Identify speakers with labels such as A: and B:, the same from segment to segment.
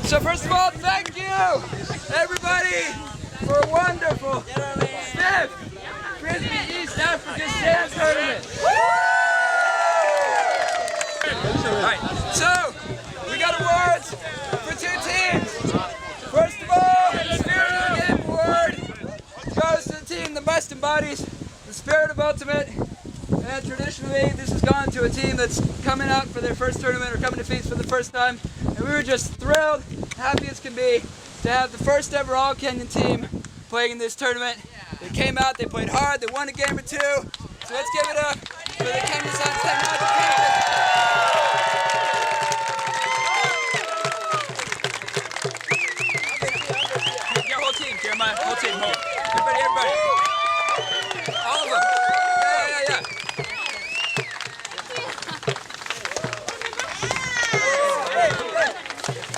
A: So first of all, thank you, everybody, for a wonderful fifth Frisbee East Africa Sand Tournament. Alright, so we got awards for two teams. First of all, the Spirit of the Game Award goes to the team that best embodies the spirit of Ultimate. And traditionally, this has gone to a team that's coming out for their first tournament or coming to Feast for the first time. And we were just thrilled, happy as can be, to have the first ever All-Kenyan team playing in this tournament. They came out, they played hard, they won a game or two. So let's give it up for the Kenyan Science Technology Campus. Your whole team, Jeremiah, whole team, everybody, everybody. All of them. Yeah.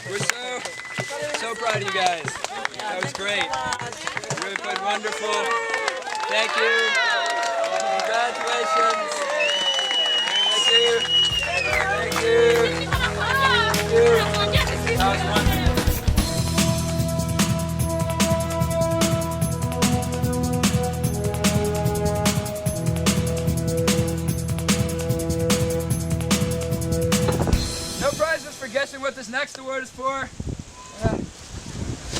A: We're so proud of you guys. That was great. You really played wonderful. Thank you. Congratulations. Thank you. Thank you. Thank you. That was wonderful. Guessing what this next award is for.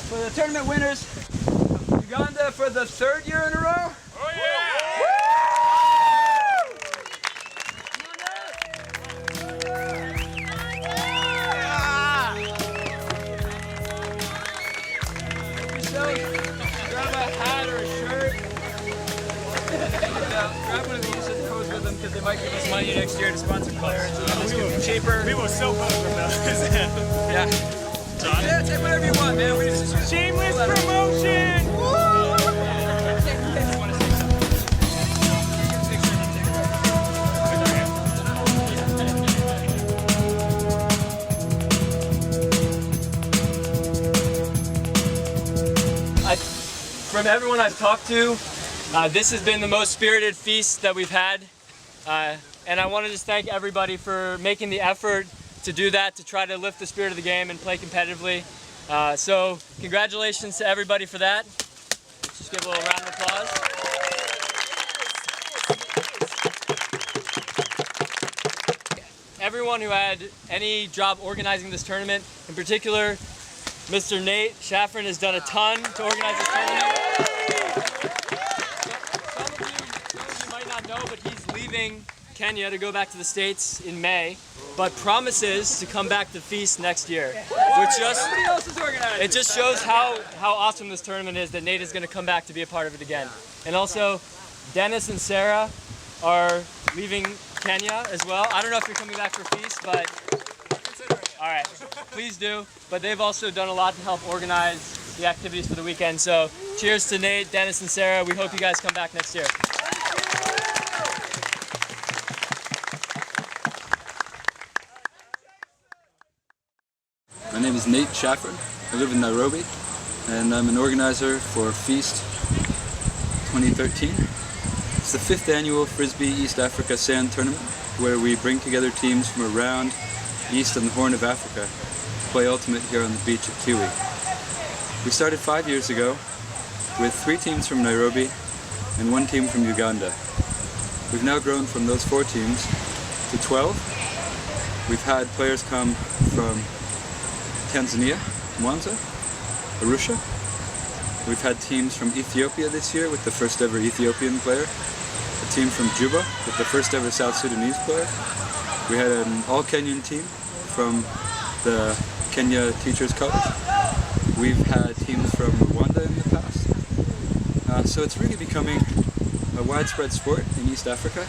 A: For the tournament winners, Uganda for the third year in a row. Oh yeah! Grab a hat or a shirt. Grab one of these and pose with them because they might give us money next year to sponsor players. Cheaper.
B: We will so close from those.
A: Yeah. Yeah, take whatever you want, man. We just
B: shameless promotion!
C: From everyone I've talked to, this has been the most spirited feast that we've had. And I want to just thank everybody for making the effort to do that, to try to lift the spirit of the game and play competitively. So congratulations to everybody for that. Let's just give a little round of applause. Everyone who had any job organizing this tournament, in particular, Mr.Nate, Schaffran has done a ton to organize this tournament. Some of you might not know, but he's leaving Kenya to go back to the States in May, but promises to come back to Feast next year. Which it just shows how awesome this tournament is that Nate is going to come back to be a part of it again. And also, Dennis and Sarah are leaving Kenya as well. I don't know if you're coming back for Feast, but all right, please do. But they've also done a lot to help organize the activities for the weekend. So cheers to Nate, Dennis, and Sarah. We hope you guys come back next year.
D: My name is Nate Schaffran. I live in Nairobi, and I'm an organizer for Feast 2013. It's the 5th annual Frisbee East Africa Sand Tournament, where we bring together teams from around East and the Horn of Africa to play Ultimate here on the beach at Kiwi. We started 5 years ago with 3 teams from Nairobi and 1 team from Uganda. We've now grown from those 4 teams to 12. We've had players come from Tanzania, Mwanza, Arusha. We've had teams from Ethiopia this year with the first ever Ethiopian player. A team from Juba with the first ever South Sudanese player. We had an all-Kenyan team from the Kenya Teachers College. We've had teams from Rwanda in the past. So it's really becoming a widespread sport in East Africa.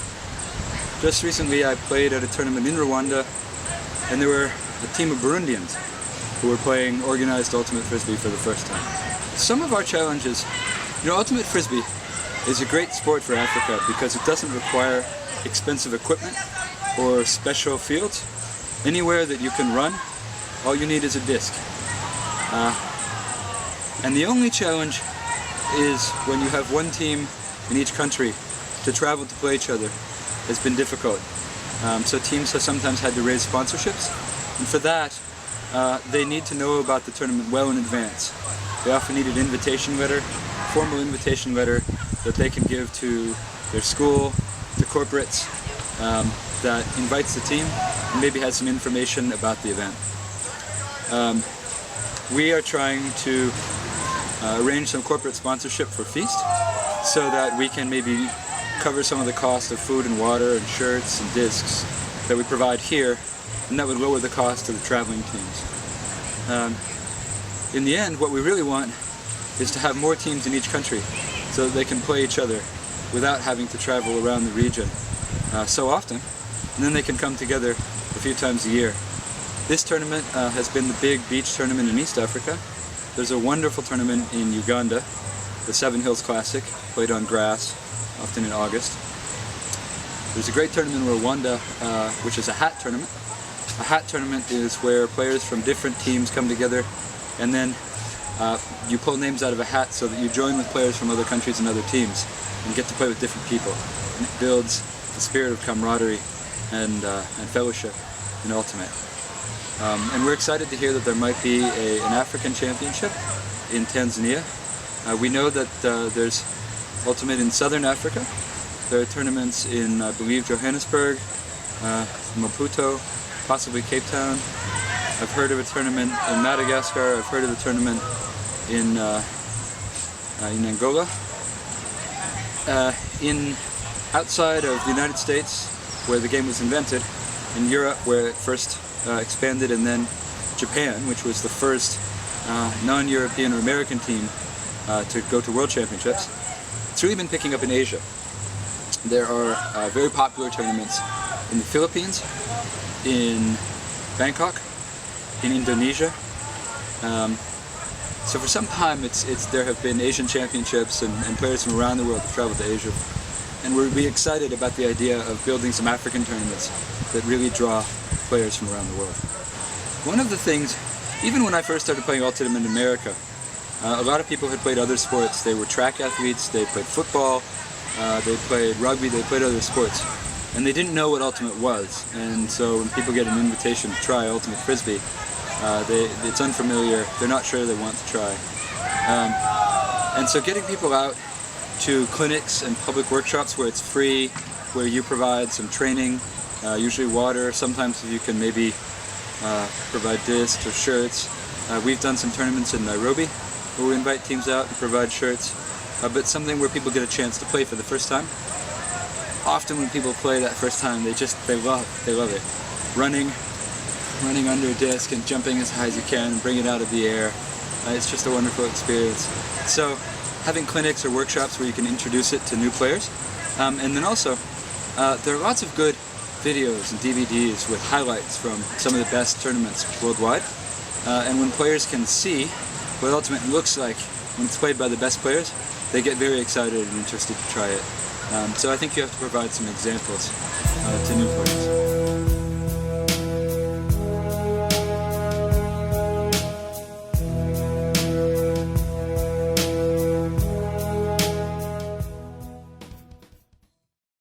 D: Just recently I played at a tournament in Rwanda, and there were a team of Burundians who were playing organized Ultimate Frisbee for the first time. Some of our challenges, Ultimate Frisbee is a great sport for Africa because it doesn't require expensive equipment or special fields. Anywhere that you can run, all you need is a disc. And the only challenge is when you have one team in each country to travel to play each other has been difficult. So teams have sometimes had to raise sponsorships, and for that they need to know about the tournament well in advance. They often need an invitation letter, formal invitation letter that they can give to their school, to corporates, that invites the team and maybe has some information about the event. We are trying to arrange some corporate sponsorship for Feast so that we can maybe cover some of the cost of food and water and shirts and discs that we provide here, and that would lower the cost to the traveling teams. In the end, what we really want is to have more teams in each country so that they can play each other without having to travel around the region so often, and then they can come together a few times a year. This tournament has been the big beach tournament in East Africa. There's a wonderful tournament in Uganda, the Seven Hills Classic, played on grass, often in August. There's a great tournament in Rwanda, which is a hat tournament. A hat tournament is where players from different teams come together, and then you pull names out of a hat so that you join with players from other countries and other teams and get to play with different people. And it builds the spirit of camaraderie and fellowship in Ultimate. And we're excited to hear that there might be an African championship in Tanzania. We know that there's Ultimate in Southern Africa. There are tournaments in, I believe, Johannesburg, Maputo, possibly Cape Town. I've heard of a tournament in Madagascar. I've heard of a tournament in Angola. Outside of the United States, where the game was invented, in Europe, where it first expanded, and then Japan, which was the first non-European or American team to go to World Championships. It's really been picking up in Asia. There are very popular tournaments in the Philippines, in Bangkok, in Indonesia. So for some time there have been Asian championships and players from around the world have traveled to Asia. And we're really excited about the idea of building some African tournaments that really draw players from around the world. One of the things, even when I first started playing Ultimate in America, a lot of people had played other sports. They were track athletes, they played football, they played rugby, they played other sports. And they didn't know what Ultimate was. And so when people get an invitation to try Ultimate Frisbee, it's unfamiliar, they're not sure they want to try. And so getting people out to clinics and public workshops where it's free, where you provide some training, usually water, sometimes you can maybe provide discs or shirts. We've done some tournaments in Nairobi where we invite teams out and provide shirts, but something where people get a chance to play for the first time. Often when people play that first time, they love it. Running under a disc and jumping as high as you can and bring it out of the air. It's just a wonderful experience. So having clinics or workshops where you can introduce it to new players. And then also, there are lots of good videos and DVDs with highlights from some of the best tournaments worldwide. And when players can see what Ultimate looks like when it's played by the best players, they get very excited and interested to try it. So I think you have to provide some examples to new players.